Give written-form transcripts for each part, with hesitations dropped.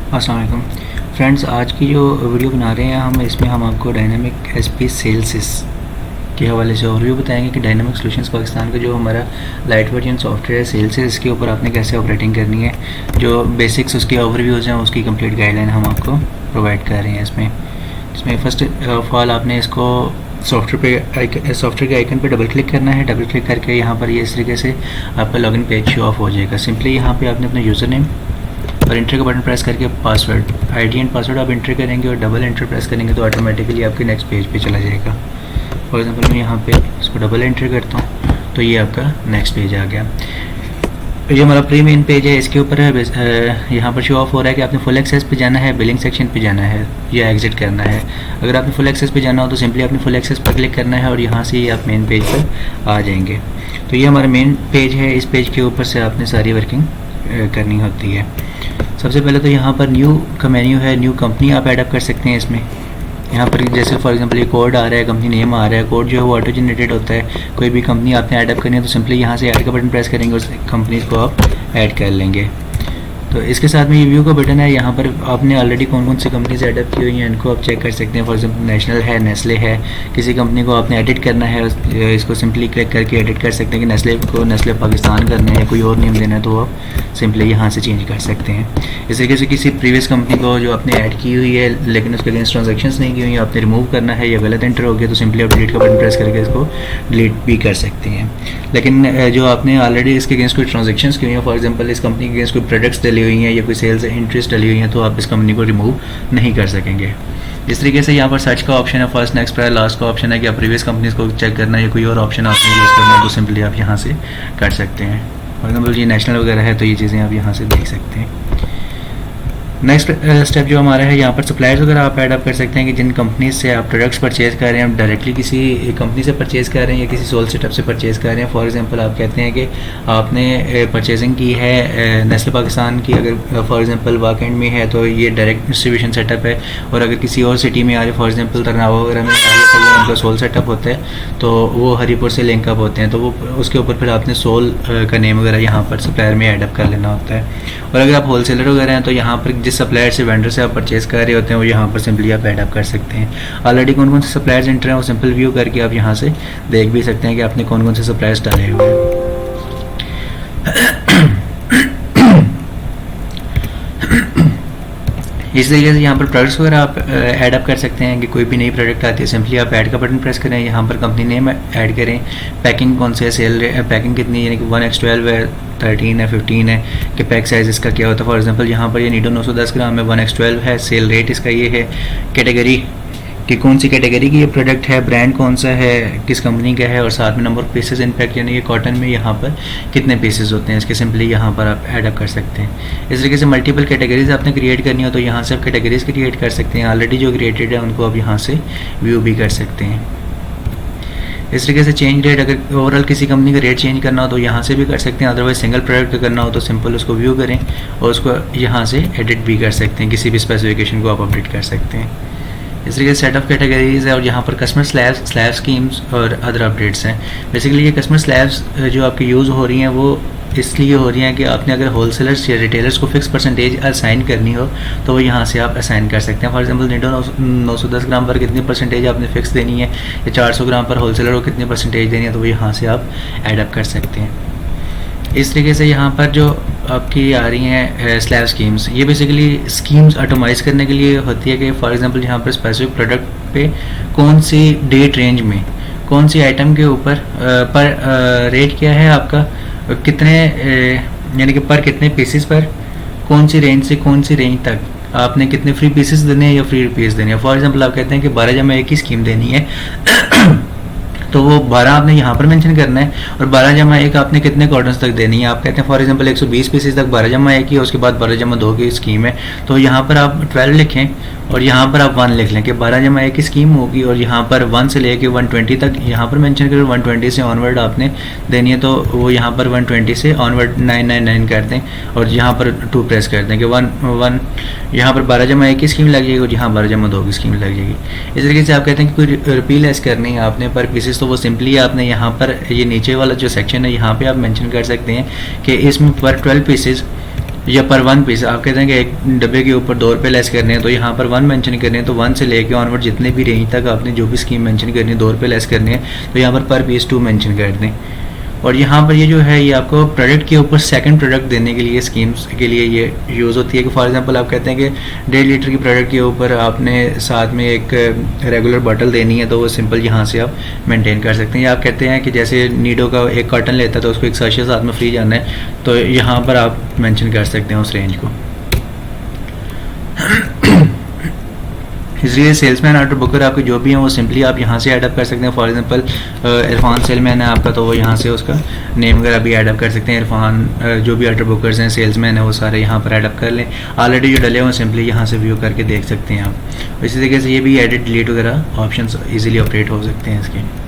अस्सलाम वालेकुम फ्रेंड्स, आज की जो वीडियो बना रहे हैं इसमें हम आपको डायनामिक एसपी सेल्सिस के हवाले से ओवरव्यू बताएंगे कि डायनामिक सॉल्यूशंस पाकिस्तान का जो हमारा लाइट वर्जन सॉफ्टवेयर है सेल्सिस, इसके ऊपर आपने कैसे ऑपरेटिंग करनी है, जो बेसिक्स उसके ओवरव्यूज़ हैं उसकी कंप्लीट गाइडलाइन हम आपको प्रोवाइड कर रहे हैं। इसमें फ़र्स्ट ऑफ ऑल आपने इसको सॉफ्टवेयर के आइकन पे डबल क्लिक करना है। डबल क्लिक करके यहाँ पर ये इस तरीके से आपका लॉगिन पेज शो ऑफ हो जाएगा। सिंपली यहाँ पे आपने अपना यूज़र नेम और इंटर का बटन प्रेस करके पासवर्ड आईडी एंड पासवर्ड आप इंटर करेंगे और डबल इंटर प्रेस करेंगे तो ऑटोमेटिकली आपके नेक्स्ट पेज पे चला जाएगा। फॉर एग्जांपल मैं यहाँ पे इसको डबल एंटर करता हूँ तो ये आपका नेक्स्ट पेज आ गया। ये हमारा प्री मेन पेज है, इसके ऊपर है यहाँ पर शो ऑफ हो रहा है कि आपने फुल एक्सेस पे जाना है, बिलिंग सेक्शन पे जाना है या एग्जिट करना है। अगर आपने फुल एक्सेस पे जाना हो तो सिंपली आपने फुल एक्सेस पर क्लिक करना है और यहाँ से ये आप मेन पेज पर आ जाएंगे। तो ये हमारा मेन पेज है, इस पेज के ऊपर से आपने सारी वर्किंग करनी होती है। सबसे पहले तो यहाँ पर न्यू का मेन्यू है, न्यू कंपनी आप ऐड अप कर सकते हैं इसमें। यहाँ पर जैसे फॉर एग्जांपल ये कोड आ रहा है, कंपनी नेम आ रहा है, कोड जो है वो ऑटो जनरेटेड होता है। कोई भी कंपनी आपने ऐड अप करनी है तो सिंपली यहाँ से ऐड का बटन प्रेस करेंगे, उस कंपनीज को आप ऐड कर लेंगे। तो इसके साथ में ये व्यू का बटन है, यहाँ पर आपने ऑलरेडी कौन कौन सी कंपनीज ऐड अप की हुई हैं इनको आप चेक कर सकते हैं। फॉर एग्जांपल नेशनल है, नेस्ले है, किसी कंपनी को आपने एडिट करना है इसको सिंपली क्लिक करके एडिट कर सकते हैं कि नेस्ले को नेस्ले पाकिस्तान करना है या कोई और नेम देना है तो आप सिंपली यहाँ से चेंज कर सकते हैं। इस तरीके से किसी प्रीवियस कंपनी को जो आपने ऐड की हुई है लेकिन उसके अगेंस्ट ट्रांजेक्शंस नहीं की हुई, आपने रिमूव करना है या गलत एंटर हो गया तो सिंपली आप डिलीट का बटन प्रेस करके इसको डिलीट भी कर सकते हैं। लेकिन जो आपने ऑलरेडी इसके अगेंस्ट कोई ट्रांजेक्शंस की हुई हैं, फॉर एग्जांपल इस कंपनी के अगेंस्ट कोई प्रोडक्ट्स डली हुई हैं या कोई सेल्स इंटरेस्ट डली हुई हैं तो आप इस कंपनी को रिमूव नहीं कर सकेंगे। इस तरीके से यहाँ पर सर्च का ऑप्शन है, फर्स्ट नेक्स्ट प्रायर लास्ट का ऑप्शन है कि आप प्रीवियस कंपनीज को चेक करना है या कोई और ऑप्शन आपने यूज़ करना है तो सिंपली आप यहाँ से कर सकते हैं। फॉर एग्जाम्पल ये नेशनल वगैरह है तो ये चीज़ें आप यहाँ से देख सकते हैं। नेक्स्ट स्टेप जो हमारा है, यहाँ पर सप्लायर्स वगैरह आप ऐड अप कर सकते हैं कि जिन कंपनी से आप प्रोडक्ट्स परचेज़ कर रहे हैं, आप डायरेक्टली किसी कंपनी से परचेज़ कर रहे हैं या किसी सोल सेटअप से परचेज़ कर रहे हैं। फॉर एग्जांपल आप कहते हैं कि आपने परचेजिंग की है नेस्ले पाकिस्तान की, अगर फॉर एग्जांपल वाकएंड में है तो ये डायरेक्ट डिस्ट्रीब्यूशन सेटअप है, और अगर किसी और सिटी में आ रहे फॉर एग्जांपल तरनावा वगैरह में आ रही है तो वो उनका सोल सेटअप होता है तो वो हरीपुर से लिंक अप होते हैं तो वो उसके ऊपर फिर आपने सोल का नेम वगैरह यहाँ पर सप्लायर में ऐड अप कर लेना होता है। और अगर आप होलसेलर वगैरह हैं तो यहाँ पर जिस सप्लायर से वेंडर से आप परचेज़ कर रहे होते हैं वो यहाँ पर सिंपली आप ऐड अप कर सकते हैं। ऑलरेडी कौन कौन से सप्लायर्स एंटर हैं वो सिंपल व्यू करके आप यहाँ से देख भी सकते हैं कि आपने कौन कौन से सप्लायर्स डाले हुए हैं। इस तरीके से यहाँ पर प्रोडक्ट्स वगैरह आप ऐड अप कर सकते हैं कि कोई भी नई प्रोडक्ट आती है सिंपली आप ऐड का बटन प्रेस करें, यहाँ पर कंपनी नेम ऐड करें, पैकिंग कौन से है, सेल पैकिंग कितनी है, यानी कि 1x12 है, 13 है, 15 है कि पैक साइज इसका क्या होता है। फॉर एग्जांपल यहाँ पर ये नीडो 910 ग्राम है, 1x12 है, सेल रेट इसका ये है, कैटेगरी कि कौन सी कैटेगरी की ये प्रोडक्ट है, ब्रांड कौन सा है, किस कंपनी का है, और साथ में नंबर ऑफ पीसेज इनफैक्ट यानी कि कॉटन में यहाँ पर कितने पीसेज होते हैं इसके सिंपली यहाँ पर आप ऐड अप कर सकते हैं। इस तरीके से मल्टीपल कैटेगरीज आपने क्रिएट करनी हो तो यहाँ से आप कैटेगरीज क्रिएट कर सकते हैं। ऑलरेडी जो क्रिएटेड है उनको आप यहाँ से व्यू भी कर सकते हैं। इस तरीके से चेंज रेट, अगर ओवरऑल किसी कंपनी का रेट चेंज करना हो तो यहाँ से भी कर सकते हैं, अदरवाइज सिंगल प्रोडक्ट का करना हो तो सिंपल उसको व्यू करें और उसको यहाँ से एडिट भी कर सकते हैं, किसी भी स्पेसिफिकेशन को आप अपडेट कर सकते हैं। इस तरीके से सेट ऑफ कैटेगरीज है और यहाँ पर कस्टमर स्लैब स्कीम्स और अदर अपडेट्स हैं। बेसिकली ये कस्टमर स्लैब्स जो आपकी यूज़ हो रही हैं वो इसलिए हो रही हैं कि आपने अगर होलसेलर्स या रिटेलर्स को फिक्स परसेंटेज असाइन करनी हो तो वो यहाँ से आप असाइन कर सकते हैं। फॉर एग्जांपल नीडो 910 ग्राम पर कितनी परसेंटेज आपने फिक्स देनी है या 400 ग्राम पर होलसेलर को कितनी परसेंटेज देनी है तो वो यहाँ से आप ऐड अप कर सकते हैं। इस तरीके से यहाँ पर जो आपकी आ रही हैं स्लैब स्कीम्स, ये बेसिकली स्कीम्स ऑटोमाइज़ करने के लिए होती है कि फॉर एग्जांपल यहाँ पर स्पेसिफिक प्रोडक्ट पे कौन सी डेट रेंज में कौन सी आइटम के ऊपर पर रेट क्या है आपका, कितने यानी कि पर कितने पीसेस पर कौन सी रेंज से कौन सी रेंज तक आपने कितने फ्री पीसेस देने हैं या फ्री रुपीस देने हैं। फॉर एग्जांपल आप कहते हैं कि 12/1 की स्कीम देनी है तो वो 12 आपने यहाँ पर मेंशन करना है और 12/1 आपने कितने क्वार्टर्स तक देनी है। आप कहते हैं फॉर एग्जांपल 120 पीसेस तक 12/1 की, उसके बाद 12/2 की स्कीम है तो यहाँ पर आप 12 लिखें और यहाँ पर आप 1 लिख लें कि 12/1 की स्कीम होगी और यहाँ पर 1 से लेके 120 तक यहाँ पर मेंशन करें, 120 से ऑनवर्ड आपने देनी है तो वो यहाँ पर 120 से ऑनवर्ड 999 कर दें और यहाँ पर 2 प्रेस कर दें कि 1 यहाँ पर 12/1 की स्कीम लग जाएगी और यहाँ 12/2 की स्कीम लग जाएगी। इस तरीके से आप कहते हैं कि कोई रुपी लेस करनी है आपने पर पीसेस तो वो सिंपली आपने यहाँ पर ये नीचे वाला जो सेक्शन है यहाँ पे आप मेंशन कर सकते हैं कि इसमें पर 12 पीसेस या पर वन पीस आप कहते हैं कि एक डब्बे के ऊपर 2 रुपये लेस करने हैं, तो यहाँ पर 1 मेंशन करने हैं, तो 1 से लेके ऑनवर्ड जितने भी रेंज तक आपने जो भी स्कीम मेंशन करनी है 2 रुपये लेस करने हैं, तो यहाँ पर पीस 2 मेंशन कर दें। और यहाँ पर ये जो है ये आपको प्रोडक्ट के ऊपर सेकंड प्रोडक्ट देने के लिए स्कीम्स के लिए ये यूज़ होती है कि फॉर एग्जांपल आप कहते हैं कि 1.5 लीटर की प्रोडक्ट के ऊपर आपने साथ में एक रेगुलर बॉटल देनी है, तो वो सिंपल यहाँ से आप मेंटेन कर सकते हैं। या आप कहते हैं कि जैसे नीडो का एक कार्टन लेता है तो उसको एक सैशे साथ में फ्री जाना है, तो यहाँ पर आप मेंशन कर सकते हैं उस रेंज को। इसलिए सेल्समैन ऑर्डर बुकर आपके जो भी हैं वो सिंपली आप यहाँ से ऐडअप कर सकते हैं। फॉर एग्जांपल इरफान सेलमैन है आपका, तो वो यहाँ से उसका नेम वगैरह भी ऐडअप कर सकते हैं। इरफान जो भी ऑर्डर बुकर्स हैं, सेल्समैन है, वो सारे यहाँ पर ऐडअप कर लें। ऑलरेडी जो डले हुए सिंपली यहाँ से व्यू करके देख सकते हैं आप। इसी तरीके से ये भी एडिट डिलीट वगैरह ऑप्शन ईजिली ऑपरेट हो सकते हैं इसके।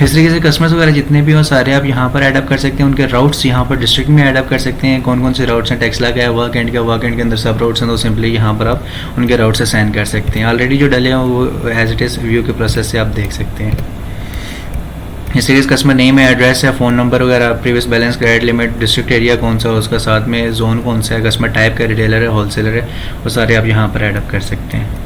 इस तरीके से कस्टमर्स वगैरह जितने भी हो सारे आप यहाँ पर ऐडअप कर सकते हैं। उनके राउट्स यहाँ पर डिस्ट्रिक्ट में ऐडअप कर सकते हैं, कौन कौन से राउट्स हैं, टेक्सला का है, वर्क एंड के अंदर सब राउट्स हैं, तो सिंपली यहाँ पर आप उनके राउट्स असाइन कर सकते हैं। ऑलरेडी जो डले हैं वो एज इट इज़ व्यू के प्रोसेस से आप देख सकते हैं। इस तरीके से कस्टमर नेम है, एड्रेस है, फ़ोन नंबर वगैरह, previous balance, credit limit, district area कौन सा है उसका, साथ में जोन कौन सा है, कस्टमर टाइप का रिटेलर है, होलसेलर है, वो सारे आप यहाँ पर ऐडअप कर सकते हैं।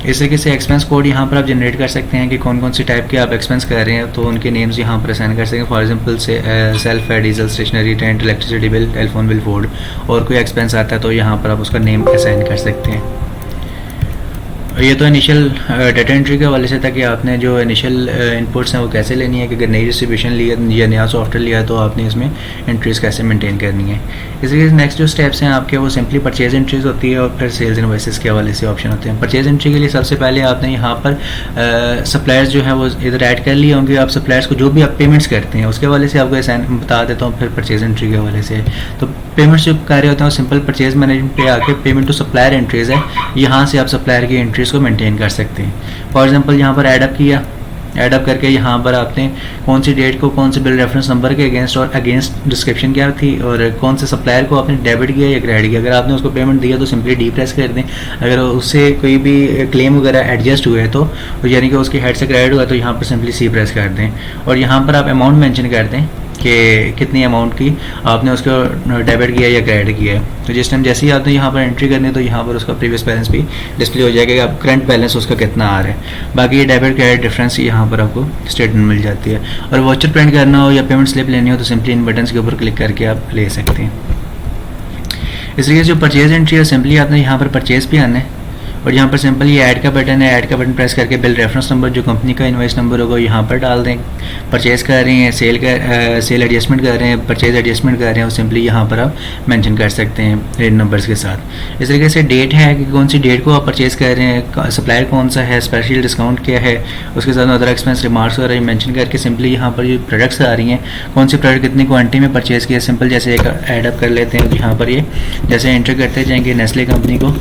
इस तरीके से एक्सपेंस कोड यहाँ पर आप जनरेट कर सकते हैं कि कौन कौन सी टाइप के आप एक्सपेंस कर रहे हैं, तो उनके नेम्स यहाँ पर असाइन कर सकते हैं। फॉर एग्जांपल से सेल्फ है, diesel, stationery, rent, electricity bill, telephone bill, food, और कोई एक्सपेंस आता है तो यहाँ पर आप उसका नेम असाइन कर सकते हैं। ये तो इनिशियल डाटा एंट्री के हवाले से था कि आपने जो इनिशियल इनपुट्स हैं वो कैसे लेनी है, कि अगर नई डिस्ट्रीब्यूशन लिया या नया सॉफ्टवेयर लिया तो आपने इसमें एंट्रीज कैसे मेंटेन करनी है। इसलिए नेक्स्ट जो स्टेप्स हैं आपके वो सिंपली परचेज एंट्रीज होती है और फिर सेल्स इनवॉइसेस के हवाले से ऑप्शन होते हैं। परचेज एंट्री के लिए सबसे पहले आपने यहाँ पर सप्लायर्स जो है वो इधर ऐड कर लिए होंगे। आप सप्लायर्स को जो भी आप पेमेंट्स करते हैं उसके हवाले से आपको असाइन बता देता हूँ। फिर परचेज एंट्री के हवाले से तो पेमेंट्स जो कार्य होते हैं वो सिंपल परचेज मैनेजमेंट पे आके पेमेंट टू सप्लायर एंट्रीज है, यहाँ से आप सप्लायर की एंट्रीज को मेंटेन कर सकते हैं। फॉर एग्जांपल यहाँ पर ऐडअप किया, ऐडअप करके यहाँ पर आपने कौन सी डेट को कौन से बिल रेफरेंस नंबर के अगेंस्ट और अगेंस्ट डिस्क्रिप्शन क्या थी और कौन से सप्लायर को आपने डेबिट किया या क्रेडिट किया। अगर आपने उसको पेमेंट दिया तो सिंपली डी प्रेस कर दें। अगर उससे कोई भी क्लेम वगैरह एडजस्ट हुए तो यानी कि उसके हेड से क्रेडिट हुआ तो यहाँ पर सिंपली सी प्रेस कर दें और यहाँ पर आप अमाउंट मेंशन कर दें कि कितनी अमाउंट की आपने उसको डेबिट किया या क्रेडिट किया है। तो जिस टाइम जैसे ही आपने यहाँ पर एंट्री करनी है तो यहाँ पर उसका प्रीवियस बैलेंस भी डिस्प्ले हो जाएगा कि आप करंट बैलेंस उसका कितना आ रहा है। बाकी ये डेबिट क्रेडिट डिफरेंस यहाँ पर आपको स्टेटमेंट मिल जाती है। और वाउचर प्रिंट करना हो या पेमेंट स्लिप लेनी हो तो सिंपली इन बटन्स के ऊपर क्लिक करके आप ले सकते हैं। इसलिए जो परचेज एंट्री है सिंपली आपने यहाँ पर परचेज भी आना है और यहाँ पर सिंपल ये ऐड का बटन है, ऐड का बटन प्रेस करके बिल रेफरेंस नंबर जो कंपनी का इनवॉइस नंबर होगा यहाँ पर डाल दें। परचेज कर रहे हैं, सेल एडजस्टमेंट कर रहे हैं, परचेज एडजस्टमेंट कर रहे हैं और सिंपली यहाँ पर आप मेंशन कर सकते हैं इन नंबर्स के साथ। इस तरीके से डेट है कि कौन सी डेट को आप परचेज कर रहे हैं, सप्लायर कौन सा है, स्पेशल डिस्काउंट क्या है, उसके साथ अदर एक्सपेंस रिमार्क्स वगैरह मेंशन करके सिंपली यहाँ पर ये प्रोडक्ट्स आ रही हैं, कौन सी प्रोडक्ट कितनी क्वांटिटी में परचेज किया, सिंपल जैसे एक एडअप कर लेते हैं। यहाँ पर ये जैसे एंटर करते जाएंगे नेस्ले कंपनी को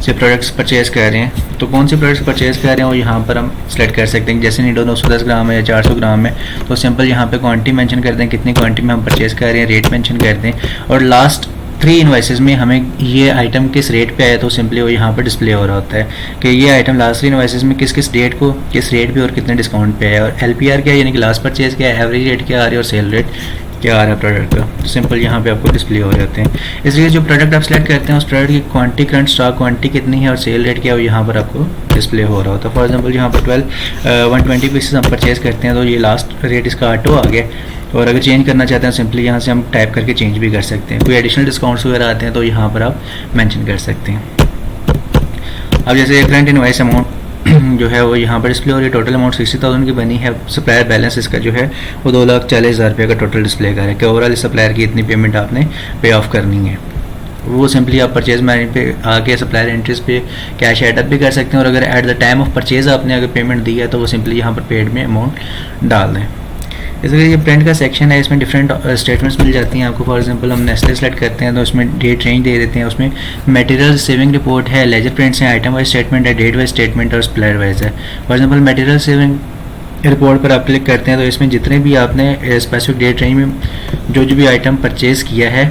से प्रोडक्ट्स परचेज़ कर रहे हैं तो कौन से प्रोडक्ट्स परचेज़ कर रहे हैं वो यहाँ पर हम सेलेक्ट कर सकते हैं। जैसे नीडो 910 ग्राम है या 400 ग्राम है तो सिंपल यहाँ पे क्वांटिटी मेंशन कर दें, कितनी क्वांटिटी में हम परचेज़ कर रहे हैं, रेट मेंशन कर दें और लास्ट 3 इनवॉइसेस में हमें ये आइटम किस रेट पे आया तो सिंपली वो यहाँ पर डिस्प्ले हो रहा होता है कि ये आइटम लास्ट 3 इनवॉइसेस में किस किस डेट को किस रेट पे और कितने डिस्काउंट पे आया और LPR क्या है यानी कि लास्ट परचेज़ क्या है, एवरेज रेट क्या आ रही है और सेल रेट क्या आ रहा है प्रोडक्ट का, तो सिंपल यहाँ पे आपको डिस्प्ले हो जाते हैं। इसलिए जो प्रोडक्ट आप सेलेक्ट करते हैं उस प्रोडक्ट की क्वांटिटी, करंट स्टॉक क्वांटिटी कितनी है और सेल रेट क्या है वो यहाँ पर आपको डिस्प्ले हो रहा होता है। फॉर एग्जांपल यहाँ पर 120 पीसेस हम परचेज़ करते हैं तो ये लास्ट रेट इसका ऑटो आ गया और अगर चेंज करना चाहते हैं सिंपली यहाँ से हम टाइप करके चेंज भी कर सकते हैं। कोई एडिशनल डिस्काउंट्स वगैरह आते हैं तो यहाँ पर आप मैंशन कर सकते हैं। अब जैसे करंट इनवॉइस अमाउंट जो है वो यहाँ पर डिस्प्ले हो रही है, टोटल अमाउंट 60,000 की बनी है, सप्लायर बैलेंस इसका जो है वो 2,40,000 रुपये का टोटल डिस्प्ले कर रहा है कि ओवरऑल इस सप्लायर की इतनी पेमेंट आपने पे ऑफ करनी है। वो सिंपली आप परचेज मैनेजमेंट पे आके सप्लायर एंट्रीज पे कैश एडअप भी कर सकते हैं और अगर at the time of purchase आपने अगर पेमेंट दी है तो वो सिंपली यहाँ पर पेड में अमाउंट डाल दें। इसलिए ये प्रिंट का सेक्शन है, इसमें डिफरेंट स्टेटमेंट्स मिल जाती हैं आपको। फॉर एग्जांपल हम नेस्ले सेलेक्ट करते हैं तो उसमें डेट रेंज दे देते हैं, उसमें मटेरियल सेविंग रिपोर्ट है, लेजर प्रिंट्स हैं, आइटम वाइज स्टेटमेंट है, डेट वाइज स्टेटमेंट और सप्लायर वाइज है। For example material saving report पर आप क्लिक करते हैं तो इसमें जितने भी आपने स्पेसिफिक डेट रेंज में जो भी आइटम परचेज़ किया है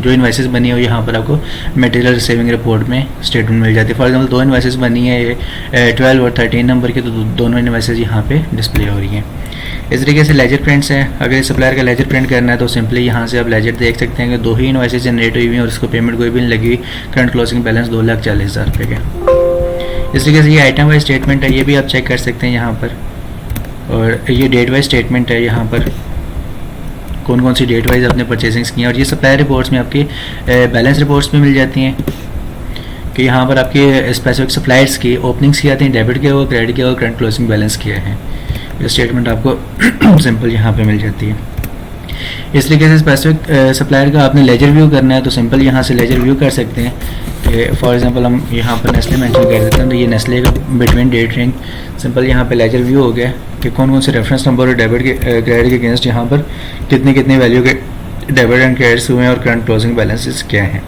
जो इन्वाइसेस बनी है वो यहाँ पर आपको मटेरियल रिसीविंग रिपोर्ट में स्टेटमेंट मिल जाती है। फॉर एग्जांपल 2 इन्वाइसेस बनी है ये 12 और 13 नंबर की, तो दोनों इन्वाइसेस यहाँ पे डिस्प्ले हो रही हैं। इस तरीके से लेजर प्रिंट्स हैं। अगर सप्लायर का लेजर प्रिंट करना है तो सिंपली यहाँ से आप लेजर देख सकते हैं कि 2 ही इन्वाइसेस जनरेट हुई हुई हैं और इसको पेमेंट कोई भी नहीं लगी हुई। करंट क्लोजिंग बैलेंस 2,40,000 रुपये का। इस तरीके से ये आइटम वाइज स्टेटमेंट है, ये भी आप चेक कर सकते हैं यहाँ पर। और ये डेट वाइज स्टेटमेंट है, यहाँ पर कौन कौन सी डेट वाइज आपने परचेजिंग्स की हैं। और ये सप्लायर रिपोर्ट्स में आपकी बैलेंस रिपोर्ट्स में मिल जाती हैं कि यहाँ पर आपके स्पेसिफिक सप्लायर्स की ओपनिंग्स किया आती हैं, डेबिट किया हुआ, क्रेडिट किया हुआ, करंट क्लोजिंग बैलेंस किया है। ये स्टेटमेंट आपको सिंपल यहाँ पे मिल जाती है। इस तरीके से स्पेसिफिक सप्लायर का आपने लेजर व्यू करना है तो सिंपल यहाँ से लेजर व्यू कर सकते हैं। फॉर एग्जांपल हम यहाँ पर नेस्ले मेंशन कर देते हैं, तो ये नेस्ले का बिटवीन डेट रेंज सिंपल यहाँ पे लेजर व्यू हो गया कि कौन कौन से रेफरेंस नंबर और डेबिट के क्रेडिट के अगेंस्ट यहाँ पर कितने कितने वैल्यू के डेबिट एंड क्रेडिट्स हुए हैं और करंट क्लोजिंग बैलेंसेस क्या हैं।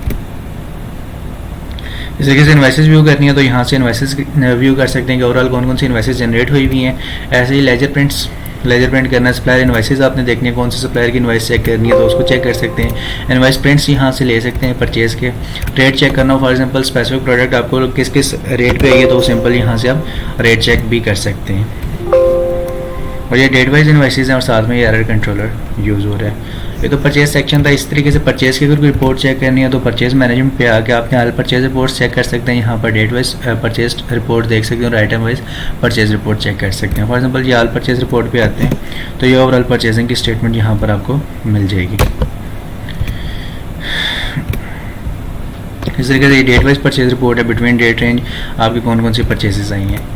इस तरीके से इन्वाइसेस व्यू करनी है तो यहाँ से इन्वाइसेस व्यू कर सकते हैं कि ओवरऑल कौन कौन सी इन्वाइसेस जनरेट हुई हुई हैं। ऐसे ही लेजर प्रिंट करना है। सप्लायर इन्वाइसेस आपने देखनी है, कौन से सप्लायर की इन्वाइस चेक करनी है तो उसको चेक कर सकते हैं। इन्वाइस प्रिंट्स यहाँ से ले सकते हैं परचेज के। रेट चेक करना हो, फॉर एग्जांपल स्पेसिफिक प्रोडक्ट आपको किस किस रेट पे है तो सिंपल यहाँ से आप रेट चेक भी कर सकते हैं। और ये डेट वाइज इन्वाइसेस हैं और साथ में ये एरर कंट्रोलर यूज़ हो रहा है। ये तो परचेज सेक्शन था। इस तरीके से परचेज की अगर कोई रिपोर्ट चेक करनी है तो परचेज मैनेजमेंट पे आके आपने ऑल परचेज रिपोर्ट चेक कर सकते हैं। यहाँ पर डेट वाइज परचेज रिपोर्ट देख सकते हैं और item wise purchase report check कर सकते हैं। फॉर एग्जांपल ये ऑल परचेज रिपोर्ट पे आते हैं तो ये ओवरऑल परचेजिंग की स्टेटमेंट यहाँ पर आपको मिल जाएगी। इस तरीके से ये डेट वाइज परचेज रिपोर्ट है, बिटवीन डेट रेंज आपकी कौन कौन सी परचेजेस आई हैं।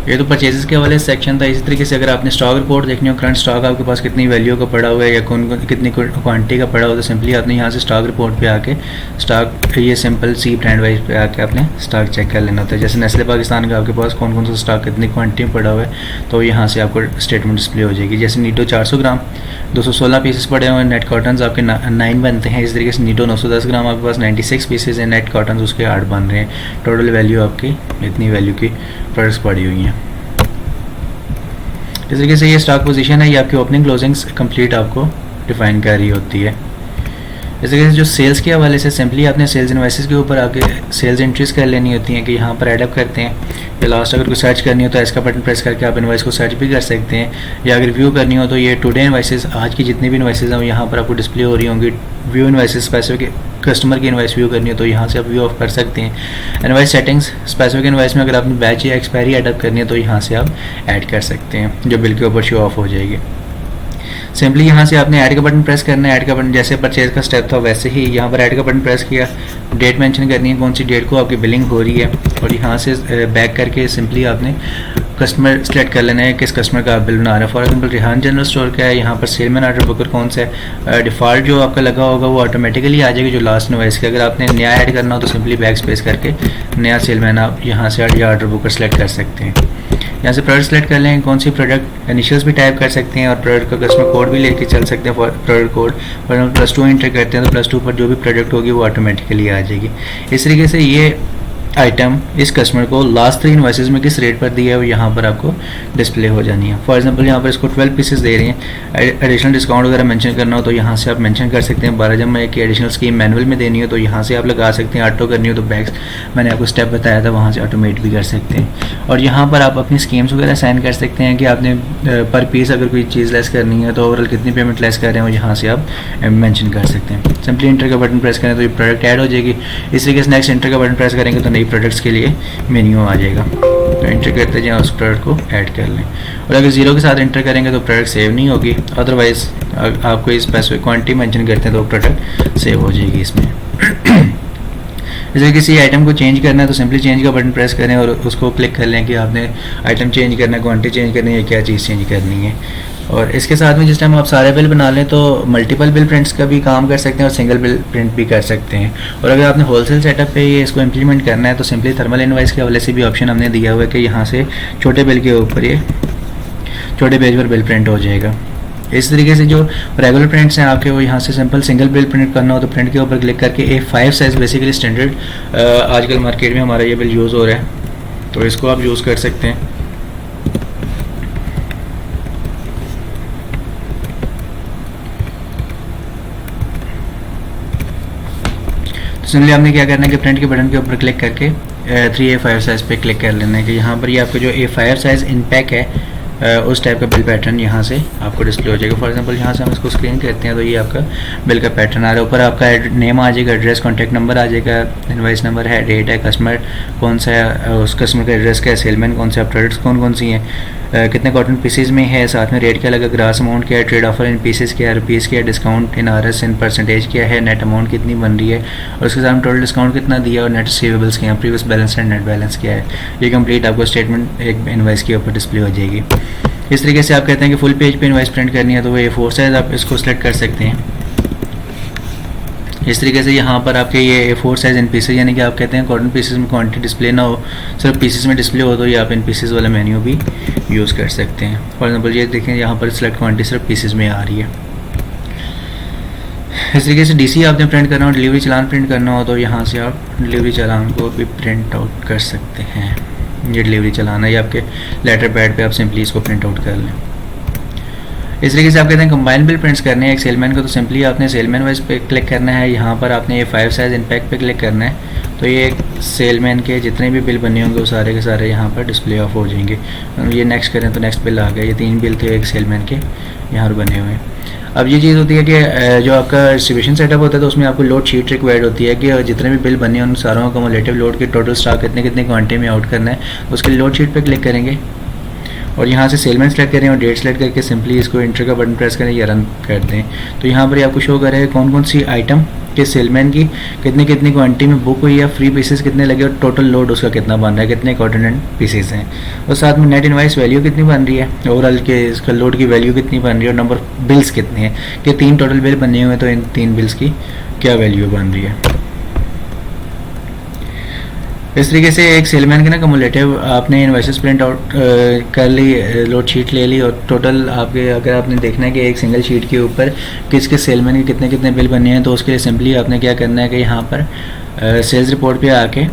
ये तो परचेजेस के वाले सेक्शन था। इसी तरीके से अगर आपने स्टॉक रिपोर्ट देखनी हो, करंट स्टॉक आपके पास कितनी वैल्यू का पड़ा हुआ है या कितनी क्वांटिटी का पड़ा हुआ है, तो सिंपली आपने यहाँ से स्टॉक रिपोर्ट पे आके स्टॉक ये सिंपल सी ब्रांड वाइज पे आके आपने स्टॉक चेक कर लेना होता है। जैसे नेस्ले पाकिस्तान का आपके पास कौन कौन सा स्टॉक कितनी क्वांटिटी में पड़ा हुआ है तो यहाँ से आपको स्टेटमेंट डिस्प्ले हो जाएगी। जैसे नीटो 400 ग्राम 216 पीसेस पड़े हुए हैं, नेट कॉटन्स आपके 9 बनते हैं। इस तरीके से नीटो 910 ग्राम आपके पास 96 पीसेज हैं, नेट कॉटन्स उसके 8 बन रहे हैं। टोटल वैल्यू आपकी इतनी वैल्यू की प्रोडक्ट्स पड़ी हुई हैं। इस तरीके से ये स्टॉक पोजीशन है, ये आपकी ओपनिंग क्लोजिंग्स कंप्लीट आपको डिफाइन कर रही होती है। इस तरीके से जो सेल्स के हवाले से सिंपली आपने सेल्स इन्वाइसेस के ऊपर आके सेल्स एंट्रीज कर लेनी होती हैं कि यहाँ पर एडअप करते हैं या लास्ट अगर कोई सर्च करनी हो तो इसका बटन प्रेस करके आप इन्वाइस को सर्च भी कर सकते हैं। या अगर व्यू करनी हो तो ये टुडे इन्वाइसेस, आज की जितनी भी इन्वाइसेस हैं वो यहाँ पर आपको डिस्प्ले हो रही होंगी। व्यू इन्वाइसेस स्पेसिफिक कस्टमर की इन्वाइस व्यू करनी हो तो यहाँ से आप व्यू ऑफ कर सकते हैं। इन्वाइस सेटिंग्स स्पेसिफिक इन्वाइस में अगर आपने बैच या एक्सपायरी एडअप करनी है तो यहाँ से आप ऐड कर सकते हैं, जो बिल के ऊपर शो ऑफ हो जाएगी। सिंपली यहाँ से आपने ऐड का बटन प्रेस करना है। ऐड का बटन जैसे परचेज का स्टेप था वैसे ही यहाँ पर ऐड का बटन प्रेस किया, डेट मेंशन करनी है, कौन सी डेट को आपकी बिलिंग हो रही है और यहाँ से बैक करके सिंपली आपने कस्टमर सेलेक्ट कर लेना है किस कस्टमर का आप बिल बना रहे हैं। For example Rihan general store का है, यहाँ पर सेलमैन ऑर्डर बुकर कौन सा है, डिफ़ॉल्ट जो आपका लगा होगा वो ऑटोमेटिकली आ जाएगी जो लास्ट इनवॉइस का। अगर आपने नया ऐड करना हो तो सिंपली बैक स्पेस करके नया सेलमैन आप यहाँ से ऑर्डर बुकर सेलेक्ट कर सकते हैं। यहाँ से प्रोडक्ट सेलेक्ट कर लें, कौन सी प्रोडक्ट इनिशियल्स भी टाइप कर सकते हैं और प्रोडक्ट का कस्टमर कोड भी लेके चल सकते हैं। Product code for example +2 enter करते हैं तो +2 पर जो भी प्रोडक्ट होगी वो ऑटोमेटिकली आ जाएगी। इस तरीके से ये आइटम इस कस्टमर को लास्ट 3 इनवॉइसेस में किस रेट पर दिया है वो यहाँ पर आपको डिस्प्ले हो जानी है। फॉर एग्जांपल यहाँ पर इसको 12 पीसेस दे रही हैं, एडिशनल डिस्काउंट वगैरह मेंशन करना हो तो यहाँ से आप मेंशन कर सकते हैं। 12 जब मैं की एडिशनल स्कीम मैनुअल में देनी हो तो यहाँ से आप लगा सकते हैं। ऑटो करनी हो तो बैक्स मैंने आपको स्टेप बताया था वहाँ से ऑटोमेट भी कर सकते हैं। और यहाँ पर आप अपनी स्कीम्स वगैरह साइन कर सकते हैं कि आपने पर पीस अगर कोई चीज़ लेस करनी है तो ओवरऑल कितनी पेमेंट लेस कर रहे हैं वो यहाँ से आप मेंशन कर सकते हैं। सिंपली इंटर का बटन प्रेस करें तो ये प्रोडक्ट ऐड हो जाएगी। इस तरीके से नेक्स्ट इंटर का बटन प्रेस करेंगे तो नई प्रोडक्ट्स के लिए मेन्यू आ जाएगा, तो इंटर करते जाएं उस प्रोडक्ट को ऐड कर लें। और अगर 0 के साथ इंटर करेंगे तो प्रोडक्ट सेव नहीं होगी, अदरवाइज आपको इस स्पेसिफिक क्वांटिटी मेंशन करते हैं तो प्रोडक्ट सेव हो जाएगी इसमें। जैसे किसी आइटम को चेंज करना है तो सिंपली चेंज का बटन प्रेस करें और उसको क्लिक कर लें कि आपने आइटम चेंज करना है, क्वांटिटी चेंज करनी है, क्या चीज़ चेंज करनी है। और इसके साथ में जिस टाइम आप सारे बिल बना लें तो मल्टीपल बिल प्रिंट्स का भी काम कर सकते हैं और सिंगल बिल प्रिंट भी कर सकते हैं। और अगर आपने होलसेल सेटअप पे ये इसको इम्प्लीमेंट करना है तो सिंपली थर्मल इनवॉइस के हवाले से भी ऑप्शन हमने दिया हुआ है कि यहाँ से छोटे बिल के ऊपर ये छोटे पेज पर बिल प्रिंट हो जाएगा। इस तरीके से जो रेगुलर प्रिंट्स हैं आपके वो यहाँ से सिंपल सिंगल बिल प्रिंट करना हो तो प्रिंट के ऊपर क्लिक करके A5 साइज़ बेसिकली स्टैंडर्ड आजकल मार्केट में हमारा ये बिल यूज़ हो रहा है तो इसको आप यूज़ कर सकते हैं। सिंपली आपने क्या करना है कि प्रिंट के बटन के ऊपर क्लिक करके 3A5 साइज़ पे क्लिक कर लेना है कि यहाँ पर ये आपका जो A5 साइज़ इन पैक है उस टाइप का बिल पैटर्न यहाँ से आपको डिस्प्ले हो जाएगा। फॉर एग्जांपल यहाँ से हम इसको स्क्रीन करते हैं तो ये आपका बिल का पैटर्न आ रहा है। ऊपर आपका नेम आ जाएगा, एड्रेस, कॉन्टैक्ट नंबर आ जाएगा, इनवाइस नंबर है, डेट है, कस्टमर कौन सा है, उस कस्टमर का एड्रेस क्या है, सेलमैन कौन से, प्रोडक्ट्स कौन कौन सी हैं, कितने कॉटन पीसेज में है, साथ में रेट क्या लगा, ग्रास अमाउंट क्या है, ट्रेड ऑफर इन पीसेज क्या है, रुपीज़ क्या है, discount in RS in percentage क्या है, नेट अमाउंट कितनी बन रही है और उसके साथ टोटल डिस्काउंट कितना दिया और नेट रिसीवेबल्स क्या है, previous balance and net balance क्या है। ये कंप्लीट आपको स्टेटमेंट एक इनवाइस के ऊपर डिस्प्ले हो जाएगी। इस तरीके से आप कहते हैं कि फुल पेज पे इनवाइस प्रिंट करनी है तो वो A4 साइज़ आप इसको सेलेक्ट कर सकते हैं। इस तरीके से यहाँ पर आपके ये A4 साइज़ इन पीसेज, यानी कि आप कहते हैं कॉटन पीसेज में क्वांटिटी डिस्प्ले ना हो, सिर्फ पीसेज में डिस्प्ले हो, तो ये आप इन पीसेज वाला मेन्यू भी यूज़ कर सकते हैं। फॉर एग्जांपल ये देखें यहाँ पर सिलेक्ट क्वांटिटी सिर्फ पीसेज में आ रही है। इस तरीके से DC आपने प्रिंट करना हो, डिलीवरी चालान प्रिंट करना हो तो यहाँ से आप डिलीवरी चालान को भी प्रिंट आउट कर सकते हैं। ये डिलीवरी चालान है, ये आपके लेटर पैड पे आप सिंपली इसको प्रिंट आउट कर लें। इस तरीके से आप कहते हैं कंबाइन बिल प्रिंट्स करने हैं एक सेलमैन को, तो सिंपली आपने सेलमैन वाइज पे क्लिक करना है। यहाँ पर आपने ये 5 साइज़ इम्पैक्ट पे क्लिक करना है तो ये सेलमैन के जितने भी बिल बने होंगे वो सारे के सारे यहाँ पर डिस्प्ले ऑफ हो जाएंगे। ये नेक्स्ट करें तो नेक्स्ट बिल आ गया। ये 3 बिल थे एक सेलमैन के यहाँ पर बने हुए हैं। अब ये चीज़ होती है कि जो आपका डिस्ट्रीब्यूशन सेटअप होता है तो उसमें आपको लोड शीट रिक्वायर्ड होती है कि जितने भी बिल बने हैं उन सारों का कम्युलेटिव लोड के टोटल स्टॉक कितने कितने क्वांटिटी में आउट करना है, उसके लिए लोड शीट पे क्लिक करेंगे और यहाँ से सेलमैन सेलेक्ट करें और डेट सेलेक्ट करके सिंपली इसको इंटर का बटन प्रेस करें या रन कर दें। तो यहाँ पर आपको शो करेगा कौन कौन सी आइटम के सेलमैन की कितनी कितनी क्वांटिटी में बुक हुई है, फ्री पीसेस कितने लगे और टोटल लोड उसका कितना बन रहा है, कितने कॉर्डिनेट पीसेस हैं और साथ में नेट इनवाइस वैल्यू कितनी बन रही है, ओवरऑल के इसका लोड की वैल्यू कितनी बन रही है और नंबर बिल्स कितने हैं कि 3 टोटल बिल बने हुए हैं तो इन 3 बिल्स की क्या वैल्यू बन रही है। इस तरीके से एक सेलमैन के ना कम्युलेटिव आपने इनवॉइसेस प्रिंट आउट कर ली, लोड शीट ले ली और टोटल आपके अगर आपने देखना है कि एक सिंगल शीट के ऊपर किस किस सेलमैन के कितने कितने बिल बने हैं तो उसके लिए सिंपली आपने क्या करना है कि यहाँ पर सेल्स रिपोर्ट पे आके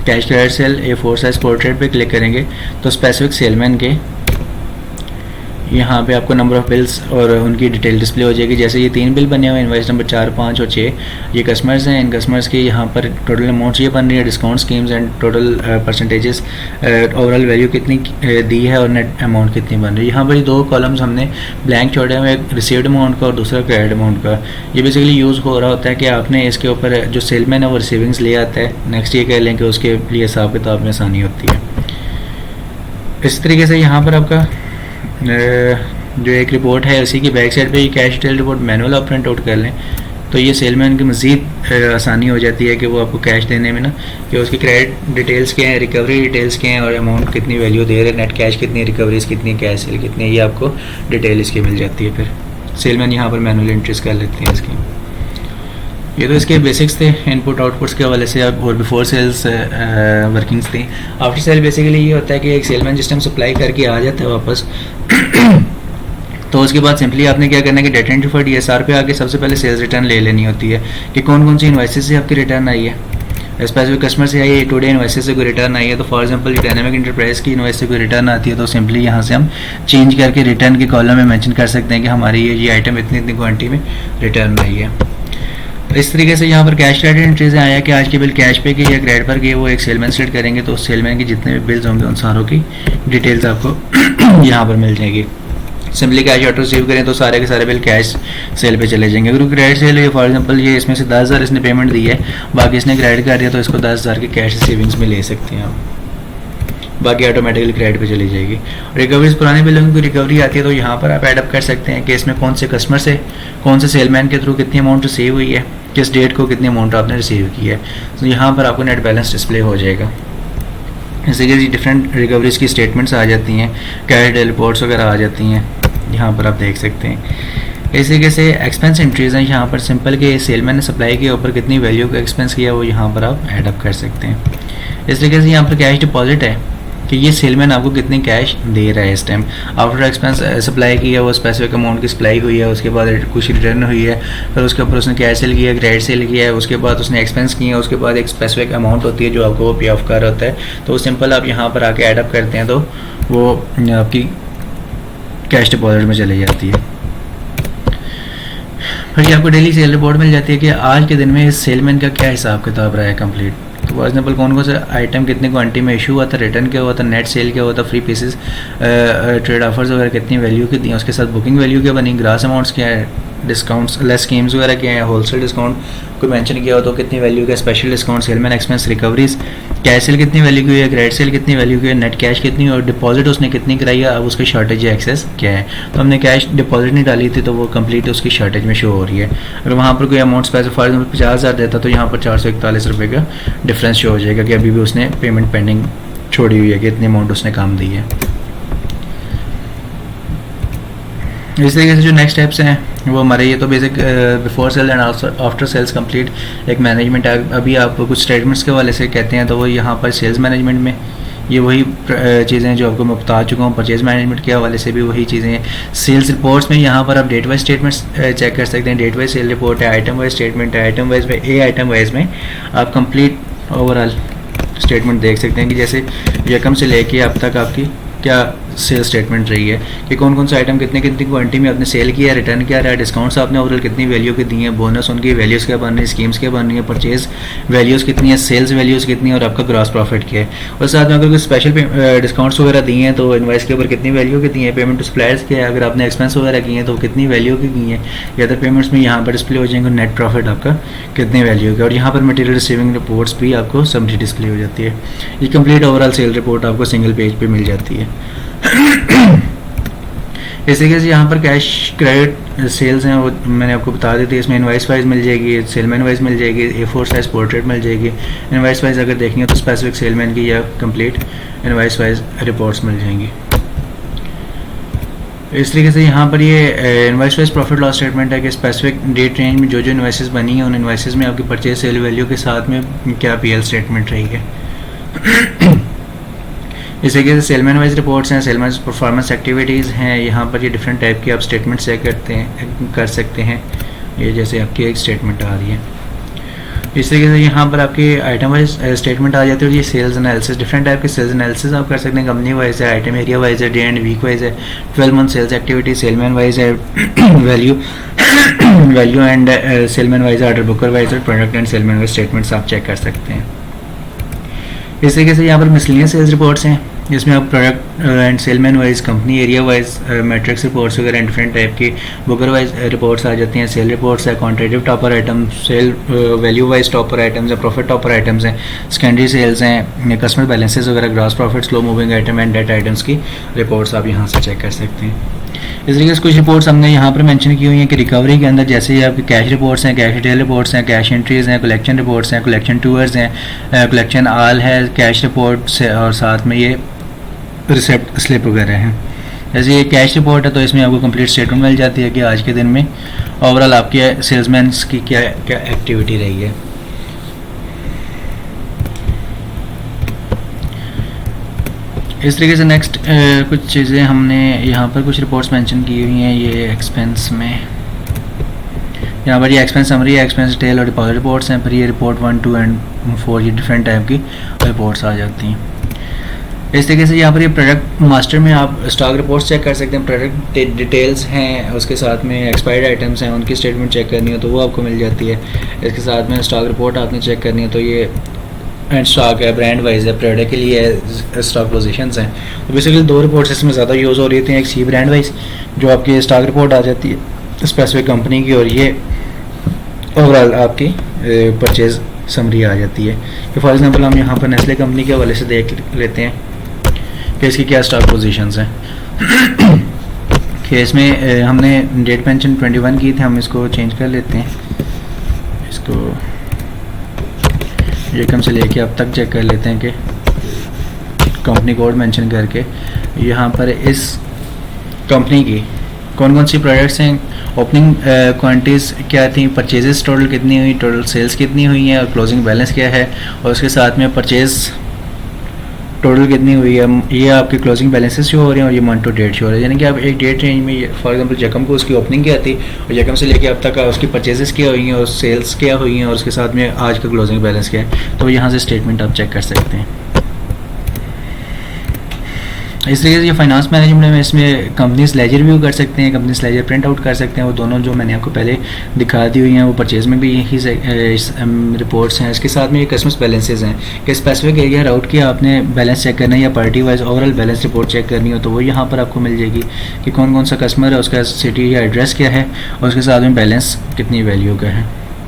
cash credit sale A4 size portrait पे क्लिक करेंगे तो स्पेसिफिक सेलमैन के यहाँ पे आपको नंबर ऑफ़ बिल्स और उनकी डिटेल डिस्प्ले हो जाएगी। जैसे ये 3 बिल बने हुए हैं, इनवाइस नंबर 4, 5 और 6, ये कस्टमर्स हैं। इन कस्टमर्स की यहाँ पर टोटल अमाउंट्स ये बन रही है, discount schemes and total percentages, overall value कितनी दी है और नेट अमाउंट कितनी बन रही है। यहाँ पर 2 कॉलम्स हमने ब्लैंक छोड़े हुए, एक रिसीव्ड अमाउंट का और दूसरा क्रेडिट अमाउंट का। ये बेसिकली यूज़ हो रहा होता है कि आपने इसके ऊपर जो सेलमैन है वो रिसीविंग्स ले आता है, नेक्स्ट ये कह लें कि उसके लिए हिसाब किताब में आसानी होती है। इस तरीके से यहाँ पर आपका जो एक रिपोर्ट है उसी की बैक साइड पे ये कैश डिटेल रिपोर्ट मैनुअल आप प्रिंट आउट कर लें तो ये सेलमैन की मज़ीद आसानी हो जाती है कि वो आपको कैश देने में ना कि उसकी क्रेडिट डिटेल्स क्या हैं, रिकवरी डिटेल्स क्या हैं और अमाउंट कितनी वैल्यू दे रहे हैं, नेट कैश कितनी, रिकवरीज कितनी, कैश सेल कितनी, ये आपको डिटेल इसकी मिल जाती है। फिर सेलमैन यहाँ पर मैनुअल एंट्रीज कर लेते हैं इसकी। ये तो इसके बेसिक्स थे इनपुट आउटपुट्स के हवाले से और बिफोर सेल्स वर्किंग्स थी। आफ्टर सेल बेसिकली ये होता है कि एक सेलमैन जिस टाइम सप्लाई करके आ जाता है वापस तो उसके बाद सिंपली आपने क्या करना है कि डेटा एंट्री फॉर DSR पे आके सबसे पहले सेल्स रिटर्न ले लेनी होती है कि कौन कौन सी इनवाइसेस से आपकी रिटर्न आई है। स्पेसिफिक कस्टमर से आई है, टुडे इनवाइसेस से कोई रिटर्न आई है तो फॉर एग्जांपल डायनामिक इंटरप्राइज की इनवाइस से कोई रिटर्न आती है तो सिंपली यहाँ से हम चेंज करके रिटर्न के कॉलम में मेंशन कर सकते हैं कि हमारी ये आइटम इतनी इतनी क्वान्टिटी में रिटर्न आई है। इस तरीके से यहाँ पर कैश क्रेडिट एंट्रीज आया कि आज के बिल कैश पे की या क्रेडिट पर गए, वो एक सेलमैन सेलेक्ट करेंगे तो उस सेलमैन के जितने भी बिल्स होंगे उन सारों की डिटेल्स आपको यहाँ पर मिल जाएगी। सिंपली कैश ऑटो रिसीव करें तो सारे के सारे बिल कैश सेल पे चले जाएंगे। अगर क्रेडिट सेल है फॉर एग्जांपल ये इसमें से 10,000 इसने पेमेंट दी है, बाकी इसने क्रेडिट कर दिया तो इसको 10,000 के कैश सेविंग्स में ले सकते हैं आप, बाकी ऑटोमेटिकली क्रेडिट पे चली जाएगी। रिकवरीज पुराने बिलों की रिकवरी आती है तो यहाँ पर आप एडअप कर सकते हैं कि इसमें कौन से कस्टमर से कौन से सेलमैन के थ्रू कितनी अमाउंट रिसीव हुई है, किस डेट को कितनी अमाउंट आपने रिसीव की है, तो यहाँ पर आपको नेट बैलेंस डिस्प्ले हो जाएगा। इसी के डिफरेंट रिकवरीज की स्टेटमेंट्स आ जाती हैं, क्रेडिट रिपोर्ट्स वगैरह आ जाती हैं, यहाँ पर आप देख सकते हैं। इसी तरीके से एक्सपेंस एंट्रीज हैं, यहाँ पर सिंपल के सेलमैन ने सप्लाई के ऊपर कितनी वैल्यू का एक्सपेंस किया वो यहाँ पर आप एडअप कर सकते हैं। इस तरीके से यहाँ पर कैश डिपॉजिट है कि ये सेलमैन आपको कितनी कैश दे रहा है इस टाइम। आफ्टर एक्सपेंस सप्लाई की है वो स्पेसिफिक अमाउंट की सप्लाई हुई है, उसके बाद कुछ रिटर्न हुई है, फिर उसके ऊपर उसने कैश सेल किया, क्रेडिट सेल किया है, उसके बाद उसने एक्सपेंस किए हैं, उसके बाद एक स्पेसिफिक अमाउंट होती है जो आपको वो पे ऑफ कर होता है तो सिंपल आप यहाँ पर आके एडअप करते हैं तो वो आपकी कैश डिपॉजिट में चली जाती है। फिर ये आपको डेली सेल रिपोर्ट मिल जाती है कि आज के दिन में इस सेलमैन का क्या हिसाब किताब रहा है कंप्लीट। तो फॉर एग्जाम्पल कौन कौन सा आइटम कितनी क्वांटिटी में इशू हुआ था, रिटर्न क्या हुआ था, नेट सेल क्या हुआ था, फ्री पीसेस, ट्रेड ऑफर्स वगैरह कितनी वैल्यू की दी है, उसके साथ बुकिंग वैल्यू क्या बनी, ग्रास अमाउंट्स क्या है, डिस्काउंट्स लेस स्कीम्स वगैरह क्या है, होलसेल डिस्काउंट कोई मेंशन किया हो तो कितनी वैल्यू का, special discount, salesman expense, recoveries, cash cell कितनी वैल्यू की है, क्रेडिट सेल कितनी वैल्यू की है, नेट कैश कितनी और डिपॉजिट उसने कितनी कराई है, अब उसकी शॉर्टेज या एक्सेस क्या है। तो हमने कैश डिपॉजिट नहीं डाली थी तो वो कंप्लीट उसकी शॉर्टेज में शो हो रही है। अगर वहाँ पर कोई अमाउंट स्पेसिफाई फॉर एग्जाम्पल 50,000 देता तो यहाँ पर 441 रुपये का डिफरेंस शो हो जाएगा कि अभी भी उसने पेमेंट पेंडिंग छोड़ी हुई है कि इतनी अमाउंट उसने काम दी है। इस तरीके से जो नेक्स्ट स्टेप्स हैं वो हमारे ये तो basic before sale and after sales complete एक मैनेजमेंट है। अभी आप कुछ स्टेटमेंट्स के वाले से कहते हैं तो वो यहाँ पर सेल्स मैनेजमेंट में ये वही चीज़ें जो आपको मैं बता चुका हूँ। परचेज मैनेजमेंट के हवाले से भी वही चीज़ें हैं। सेल्स रिपोर्ट्स में यहाँ पर आप डेट वाइज स्टेटमेंट्स चेक कर सकते हैं। डेट वाइज सेल रिपोर्ट है, आइटम वाइज स्टेटमेंट है, आइटम वाइज में आइटम वाइज में आप कंप्लीट ओवरऑल स्टेटमेंट देख सकते हैं कि जैसे यकम से लेके अब तक आपकी क्या सेल स्टेटमेंट रही है कि कौन कौन सा आइटम कितनी कितनी क्वांटिटी में आपने सेल किया, रिटर्न क्या रहा है, डिस्काउंट्स आपने ओवरऑल कितनी वैल्यू के दी हैं, बोनस उनकी वैल्यूज़ क्या बन रही है, स्कीम्स क्या बन रही है, परचेज वैल्यूज़ कितनी है, सेल्स वैल्यूज़ कितनी है और आपका ग्रॉस प्रॉफिट क्या है। और साथ में अगर कोई स्पेशल डिस्काउंट्स वगैरह दिए हैं तो इनवाइस के ऊपर कितनी वैल्यू की दी है, पेमेंट टू सप्लायर्स क्या है, अगर आपने एक्सपेंस वगैरह किए हैं तो कितनी वैल्यू की दी है, या अदर पेमेंट्स में यहाँ पर डिस्प्ले हो जाएंगे। नेट प्रॉफिट आपका कितनी वैल्यू का, और यहाँ पर मटेरियल रिसीविंग रिपोर्ट्स भी आपको समरी डिस्प्ले हो जाती है। ये कंप्लीट ओवरऑल सेल रिपोर्ट आपको सिंगल पेज पे मिल जाती है। इस तरीके से यहाँ पर कैश क्रेडिट सेल्स हैं वो मैंने आपको बता दी थी। इसमें इनवाइस वाइज मिल जाएगी, सेलमैन वाइज मिल जाएगी, A4 साइज पोर्ट्रेट मिल जाएगी। इनवाइस वाइज अगर देखेंगे तो स्पेसिफिक सेलमैन की या कंप्लीट इनवाइस वाइज रिपोर्ट्स मिल जाएंगी। इस तरीके से यहाँ पर ये invoice wise profit loss statement है कि स्पेसिफिक डेट रेंज में जो जो इन्वाइसेस बनी है उन इन्वाइसेस में आपकी परचेज सेल वैल्यू के साथ में क्या PL स्टेटमेंट रही है। इस तरीके से सेलमैन वाइज रिपोर्ट्स हैं, सेलमैन परफॉर्मेंस एक्टिविटीज़ हैं। यहाँ पर ये डिफरेंट टाइप की आप स्टेटमेंट चेक कर सकते हैं। ये जैसे आपकी एक स्टेटमेंट आ रही है इस तरीके से यहाँ पर आपकी आइटम वाइज स्टेटमेंट आ जाती है। और ये सेल्स एनालिसिस, डिफरेंट टाइप के सेल्स एनालिसिस आप कर सकते हैं। कंपनी वाइज है, आइटम एरिया वाइज है, डे एंड वीक वाइज है, 12 month sales activity, salesman wise है, value and salesman wise, order booker wise और product and salesman wise statements आप चेक कर सकते हैं। इस तरीके से यहाँ पर मिसलेनियस सेल्स रिपोर्ट्स हैं जिसमें आप product and salesman wise, company area wise matrix reports वगैरह डिफरेंट टाइप की बुकर वाइज रिपोर्ट्स आ जाती हैं। सेल रिपोर्ट्स है, quantitative topper item, sale value wise topper items हैं, प्रॉफिट टॉपर आइटम्स हैं, सेकेंडरी सेल्स हैं, कस्टमर बैलेंसेस वगैरह, gross profit, slow moving item and date items की रिपोर्ट्स आप यहाँ से चेक कर सकते हैं। इस तरीके से कुछ रिपोर्ट्स हमने यहाँ पर मेंशन की हुई हैं कि रिकवरी के अंदर जैसे ही आपके कैश रिपोर्ट्स हैं, कैश डिटेल रिपोर्ट्स हैं, कैश एंट्रीज हैं, कलेक्शन रिपोर्ट्स हैं, कलेक्शन टूर्स हैं, कलेक्शन आल है, कैश रिपोर्ट्स है और साथ में ये रिसिप्ट स्लिप वगैरह हैं। जैसे ये कैश रिपोर्ट है तो इसमें आपको कंप्लीट स्टेटमेंट मिल जाती है कि आज के दिन में ओवरऑल आपके सेल्समैन की क्या क्या एक्टिविटी रही है। इस तरीके से नेक्स्ट कुछ चीज़ें हमने यहाँ पर कुछ रिपोर्ट्स मेंशन की हुई हैं। ये एक्सपेंस में यहाँ पर ये एक्सपेंस समरी है, एक्सपेंस डिटेल और डिपॉजिट रिपोर्ट्स हैं। फिर ये रिपोर्ट 1, 2 एंड 4 ये डिफरेंट टाइप की रिपोर्ट्स आ जाती हैं। इस तरीके से यहाँ पर ये प्रोडक्ट मास्टर में आप स्टॉक रिपोर्ट्स चेक कर सकते हैं। प्रोडक्ट डिटेल्स हैं, उसके साथ में एक्सपायर्ड आइटम्स हैं, उनकी स्टेटमेंट चेक करनी हो तो वो आपको मिल जाती है। इसके साथ में स्टॉक रिपोर्ट आपने चेक करनी है तो ये एंड स्टॉक है, ब्रांड वाइज है, प्रोडक्ट के लिए स्टॉक पोजीशंस हैं। तो बेसिकली 2 रिपोर्ट्स इसमें ज़्यादा यूज़ हो रही थी। एक सी ब्रांड वाइज जो आपकी स्टॉक रिपोर्ट आ जाती है स्पेसिफिक कंपनी की, और ये ओवरऑल आपकी परचेज समरी आ जाती है। कि फॉर एग्जांपल हम यहाँ पर नेस्ले कंपनी के हवाले से देख लेते हैं कि इसकी क्या स्टॉक पोजीशंस हैं। कि इसमें हमने डेट मेंशन 21 की थी, हम इसको चेंज कर लेते हैं। इसको एकम से लेके अब तक चेक कर लेते हैं कि कंपनी कोड मेंशन करके यहाँ पर इस कंपनी की कौन कौन सी प्रोडक्ट्स हैं, ओपनिंग क्वांटिटीज़ क्या थी, परचेजेस टोटल कितनी हुई, टोटल सेल्स कितनी हुई हैं और क्लोजिंग बैलेंस क्या है, और उसके साथ में परचेज टोटल कितनी हुई है। ये आपके क्लोजिंग बैलेंसेस शो हो रहे हैं और ये मंथ टू डेट शो हो रहा है। यानी कि आप एक डेट रेंज में फॉर एग्जांपल यकम को उसकी ओपनिंग क्या थी और यकम से लेके अब तक उसकी परचेजेस क्या हुई हैं और सेल्स क्या हुई हैं और उसके साथ में आज का क्लोजिंग बैलेंस क्या है। तो यहाँ से स्टेटमेंट आप चेक कर सकते हैं। इस तरीके से ये फाइनेंस मैनेजमेंट में इसमें कंपनीज लेजर व्यू कर सकते हैं, कंपनीज लेजर प्रिंट आउट कर सकते हैं। वो दोनों जो मैंने आपको पहले दिखा दी हुई हैं वो परचेज में भी यही रिपोर्ट्स हैं। इसके साथ में ये कस्टमर्स बैलेंसेज हैं कि स्पेसिफिक एरिया राउट किया आपने बैलेंस चेक करना है या party wise overall balance report check करनी हो तो वो यहाँ पर आपको मिल जाएगी कि कौन कौन सा कस्टमर है, उसका सिटी या एड्रेस क्या है और उसके साथ में बैलेंस कितनी वैल्यू का है,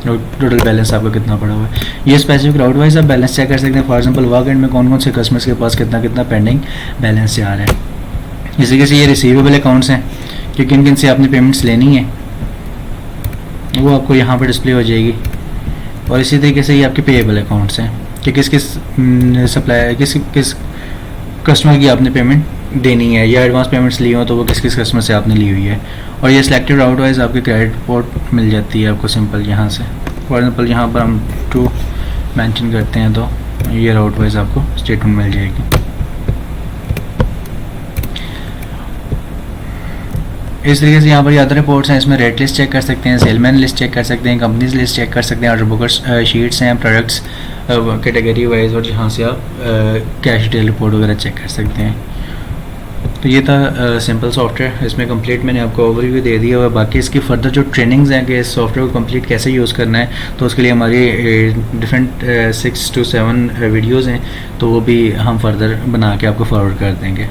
टोटल बैलेंस आपका कितना पड़ा हुआ है। ये स्पेसिफिक राउट वाइज आप बैलेंस चेक कर सकते हैं। फॉर एग्जांपल वर्क एंड में कौन कौन से कस्टमर्स के पास कितना कितना पेंडिंग बैलेंस से आ रहा है। इसी तरीके से ये रिसीवेबल अकाउंट्स हैं कि किन किन से आपने पेमेंट्स लेनी है वो आपको यहाँ पर डिस्प्ले हो जाएगी। और इसी तरीके से ये आपके पेएबल अकाउंट्स हैं कि किस किस सप्लाई किस किस कस्टमर की आपने पेमेंट देनी है या एडवांस पेमेंट्स ली हो तो वो किस किस कस्टमर से आपने ली हुई है। और ये सिलेक्टेड राउट वाइज आपकी क्रेडिट रिपोर्ट मिल जाती है आपको सिंपल यहाँ से। फॉर एग्जांपल यहाँ पर हम 2 मेंशन करते हैं तो ये राउट वाइज आपको स्टेटमेंट मिल जाएगी। इस तरीके से यहाँ पर अदर रिपोर्ट्स हैं, इसमें रेट लिस्ट चेक कर सकते हैं, सेलमैन लिस्ट चेक कर सकते हैं, कंपनीज लिस्ट चेक कर सकते हैं, ऑर्डर बुकर्स शीट्स हैं, प्रोडक्ट्स कैटेगरी वाइज और जहाँ से आप कैश डिटेल रिपोर्ट वगैरह चेक कर सकते हैं। तो ये था सिंपल सॉफ्टवेयर। इसमें कंप्लीट मैंने आपको ओवरव्यू दे दिया और बाकी इसकी फर्दर जो ट्रेनिंग्स हैं कि इस सॉफ्टवेयर को कंप्लीट कैसे यूज़ करना है तो उसके लिए हमारी डिफरेंट 6 to 7 वीडियोज़ हैं तो वो भी हम फर्दर बना के आपको फॉरवर्ड कर देंगे।